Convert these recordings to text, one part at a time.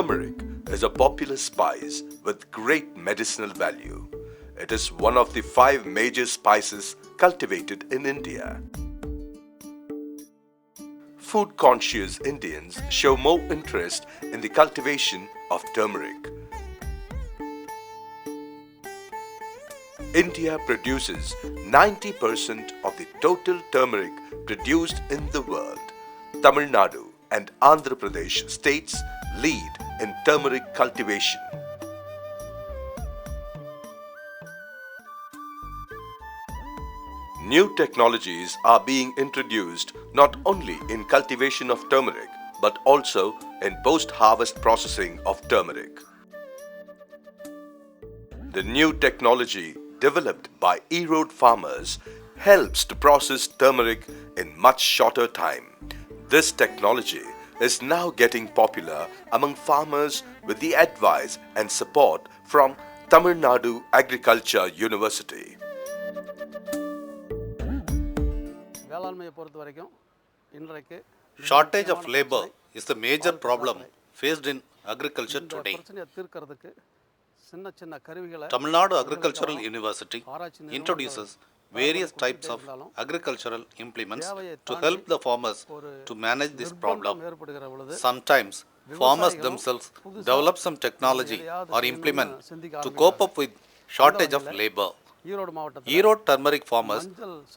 Turmeric is a popular spice with great medicinal value. It is one of the 5 major spices cultivated in India. Food-conscious Indians show more interest in the cultivation of turmeric. India produces 90% of the total turmeric produced in the world. Tamil Nadu and Andhra Pradesh states lead in turmeric cultivation. New technologies are being introduced not only in cultivation of turmeric but also in post-harvest processing of turmeric. The new technology developed by Erode farmers helps to process turmeric in much shorter time. This technology is now getting popular among farmers with the advice and support from Tamil Nadu Agriculture University. Shortage of labor is the major problem faced in agriculture today. Tamil Nadu Agricultural University introduces various types of agricultural implements to help the farmers to manage this problem. Sometimes farmers themselves develop some technology or implement to cope up with shortage of labor. Erode turmeric farmers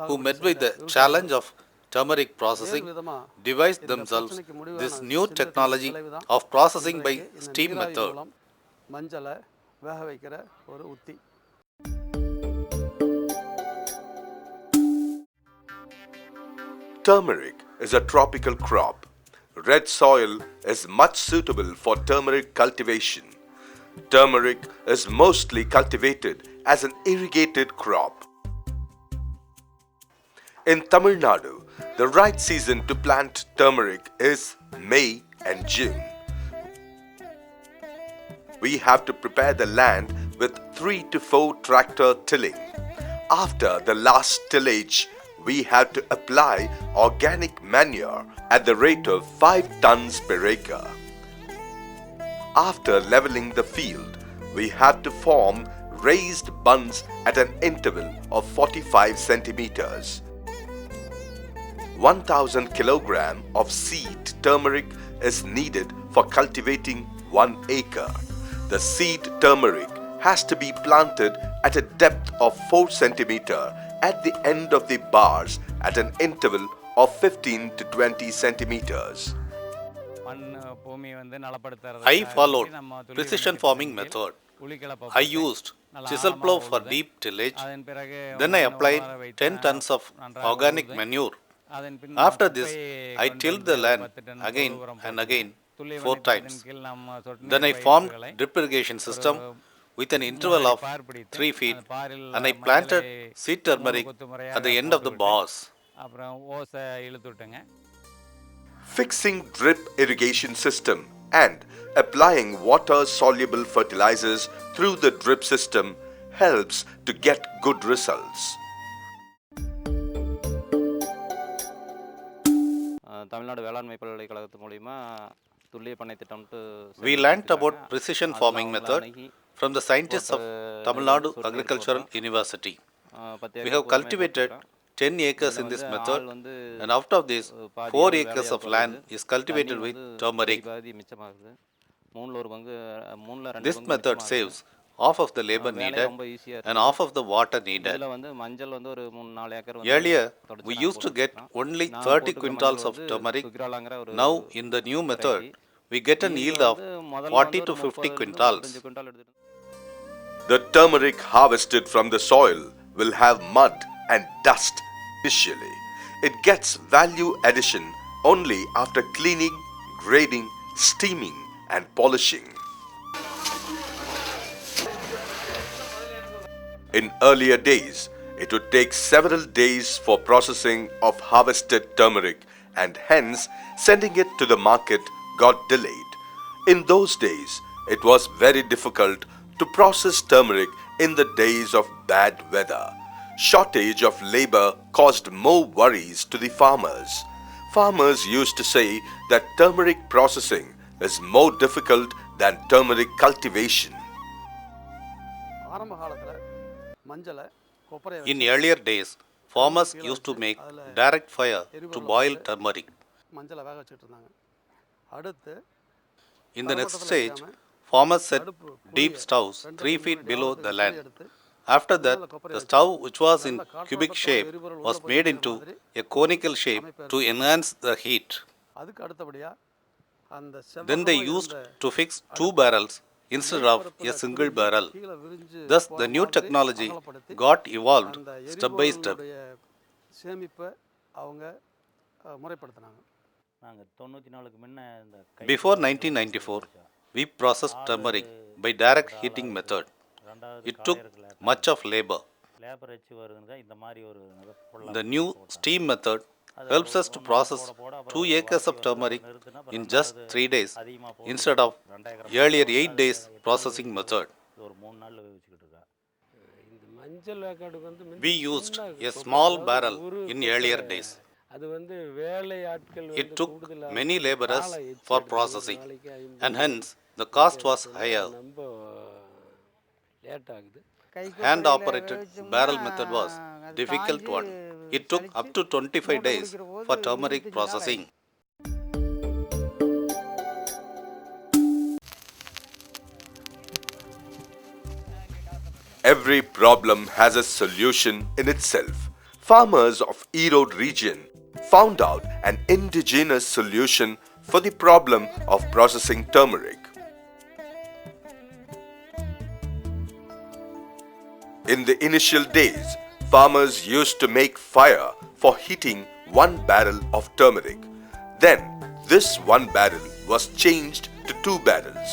who met with the challenge of turmeric processing devised themselves this new technology of processing by steam method. Turmeric is a tropical crop. Red soil is much suitable for turmeric cultivation. Turmeric is mostly cultivated as an irrigated crop. In Tamil Nadu, the right season to plant turmeric is May and June. We have to prepare the land with 3 to 4 tractor tilling. After the last tillage, we have to apply organic manure at the rate of 5 tons per acre. After leveling the field, we have to form raised bunds at an interval of 45 centimeters. 1000 kg of seed turmeric is needed for cultivating 1 acre. The seed turmeric has to be planted at a depth of 4 centimeters at the end of the bars at an interval of 15 to 20 centimeters. I followed precision farming method. I used chisel plow for deep tillage. Then I applied 10 tons of organic manure. After this, I tilled the land again and again 4 times. Then I formed drip irrigation system with an interval of 3 feet and I planted seed turmeric at the end of the bars. Fixing drip irrigation system and applying water-soluble fertilizers through the drip system helps to get good results. We learnt about precision farming method from the scientists of Tamil Nadu Agricultural University. We have cultivated 10 acres in this method and out of this 4 acres of land is cultivated with turmeric. This method saves half of the labor needed and half of the water needed. Earlier, we used to get only 30 quintals of turmeric. Now, in the new method, we get an yield of 40 to 50 quintals. The turmeric harvested from the soil will have mud and dust initially. It gets value addition only after cleaning, grading, steaming and polishing. In earlier days, it would take several days for processing of harvested turmeric and hence sending it to the market got delayed. In those days, it was very difficult to process turmeric in the days of bad weather. Shortage of labor caused more worries to the farmers. Farmers used to say that turmeric processing is more difficult than turmeric cultivation. In earlier days, farmers used to make direct fire to boil turmeric. In the next stage, farmers set deep stoves 3 feet below the land. After that, the stove, which was in cubic shape, was made into a conical shape to enhance the heat. Then they used to fix two barrels instead of a single barrel. Thus, the new technology got evolved step by step. Before 1994, we processed turmeric by direct heating method. It took much of labor. The new steam method helps us to process 2 acres of turmeric in just 3 days instead of earlier 8 days processing method. We used a small barrel in earlier days. It took many laborers for processing, and hence the cost was higher. Hand operated barrel method was difficult one. It took up to 25 days for turmeric processing. Every problem has a solution in itself. Farmers of Erode region found out an indigenous solution for the problem of processing turmeric. In the initial days, farmers used to make fire for heating one barrel of turmeric. Then, this one barrel was changed to two barrels.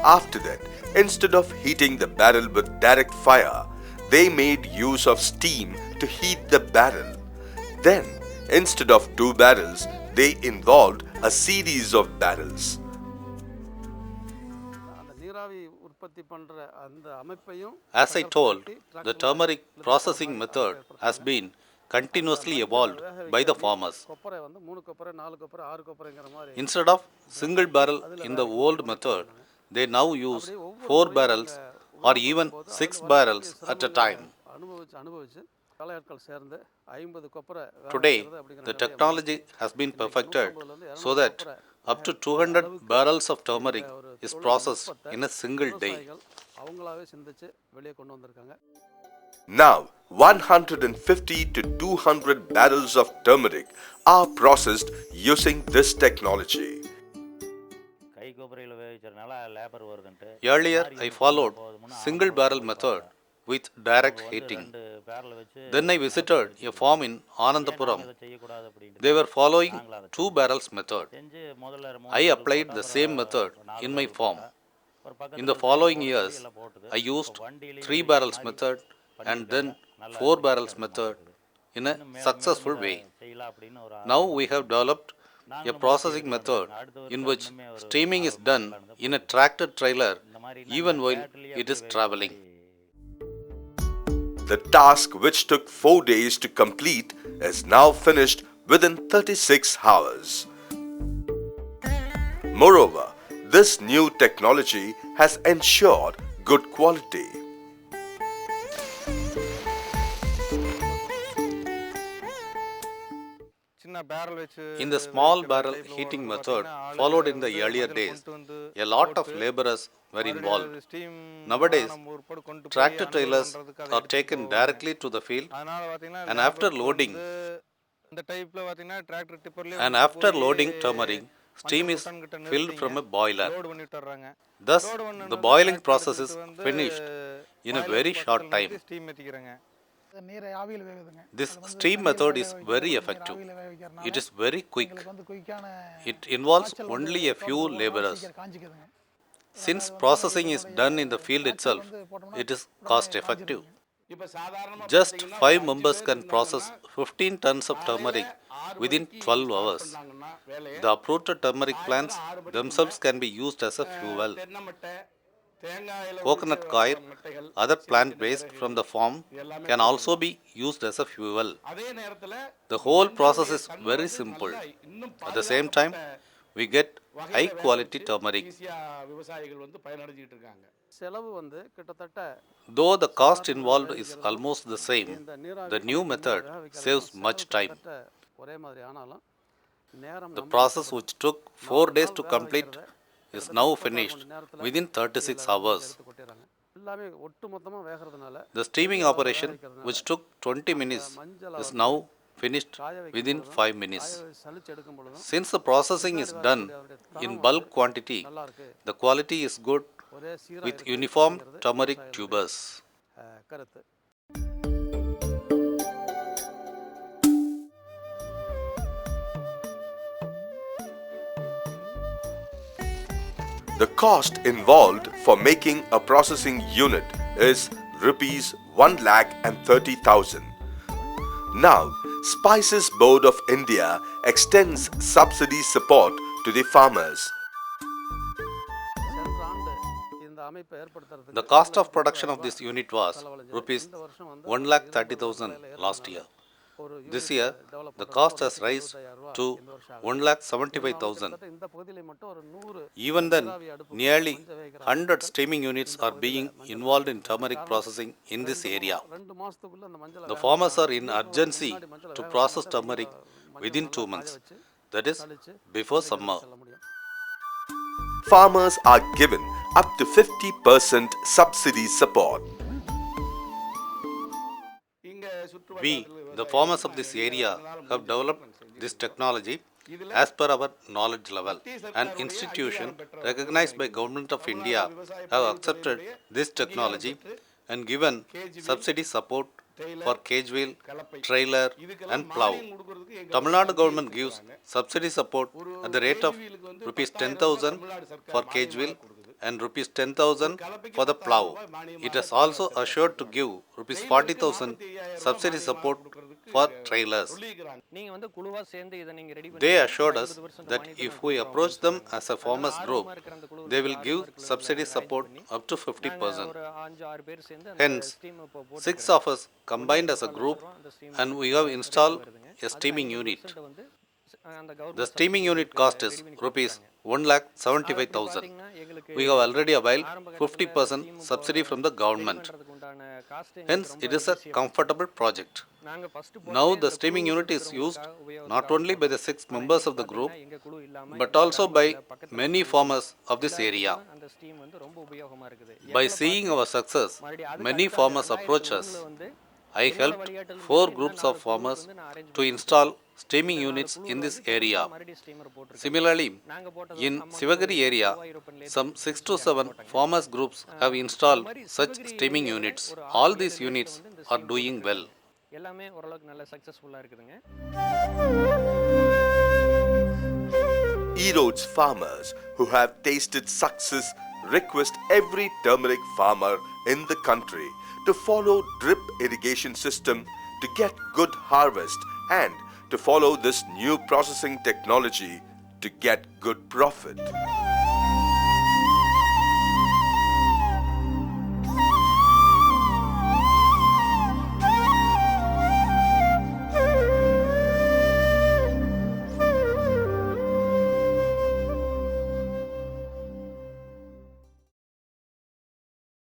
After that, instead of heating the barrel with direct fire, they made use of steam to heat the barrel. Then, instead of two barrels, they involved a series of barrels. As I told, the turmeric processing method has been continuously evolved by the farmers. Instead of single barrel in the old method, they now use 4 barrels or even 6 barrels at a time. Today, the technology has been perfected so that up to 200 barrels of turmeric is processed in a single day. Now, 150 to 200 barrels of turmeric are processed using this technology. Earlier, I followed single barrel method with direct heating. Then I visited a farm in Anandapuram. They were following two barrels method. I applied the same method in my farm. In the following years, I used 3 barrels method and then 4 barrels method in a successful way. Now we have developed a processing method in which steaming is done in a tractor trailer even while it is traveling. The task, which took 4 days to complete, is now finished within 36 hours. Moreover, this new technology has ensured good quality. In the small barrel heating method followed in the earlier days, a lot of laborers were involved. Nowadays, tractor trailers are taken directly to the field and after loading turmeric, steam is filled from a boiler. Thus, the boiling process is finished in a very short time. This steam method is very effective. It is very quick. It involves only a few laborers. Since processing is done in the field itself, it is cost effective. Just 5 members can process 15 tons of turmeric within 12 hours. The uprooted turmeric plants themselves can be used as a fuel. Coconut coir, other plant waste from the farm can also be used as a fuel. The whole process is very simple. At the same time, we get high quality turmeric. Though the cost involved is almost the same, the new method saves much time. The process, which took 4 days to complete, is now finished within 36 hours. The steaming operation, which took 20 minutes, is now finished within 5 minutes. Since the processing is done in bulk quantity, the quality is good with uniform turmeric tubers. The cost involved for making a processing unit is rupees 1,30,000. Now, Spices Board of India extends subsidy support to the farmers. The cost of production of this unit was rupees 1,30,000 last year. This year, the cost has raised to 1,75,000. Even then, nearly 100 steaming units are being involved in turmeric processing in this area. The farmers are in urgency to process turmeric within 2 months, that is, before summer. Farmers are given up to 50% subsidy support. We, the farmers of this area, have developed this technology as per our knowledge level. An institution recognized by Government of India have accepted this technology and given subsidy support for cage wheel, trailer and plough. Tamil Nadu government gives subsidy support at the rate of rupees 10,000 for cage wheel and rupees 10,000 for the plough. It has also assured to give rupees 40,000 subsidy support for trailers. They assured us that if we approach them as a farmers group, they will give subsidy support up to 50%. Hence, 6 of us combined as a group and we have installed a steaming unit. The steaming unit cost is rupees 1,75,000. We have already availed 50% subsidy from the government. Hence, it is a comfortable project. Now, the steaming unit is used not only by the 6 members of the group, but also by many farmers of this area. By seeing our success, many farmers approach us. I helped 4 groups of farmers to install steaming units in this area. Similarly, in Sivagiri area, some 6 to 7 farmers groups have installed such steaming units. All these units are doing well. Erode's farmers who have tasted success request every turmeric farmer in the country to follow drip irrigation system to get good harvest and to follow this new processing technology to get good profit.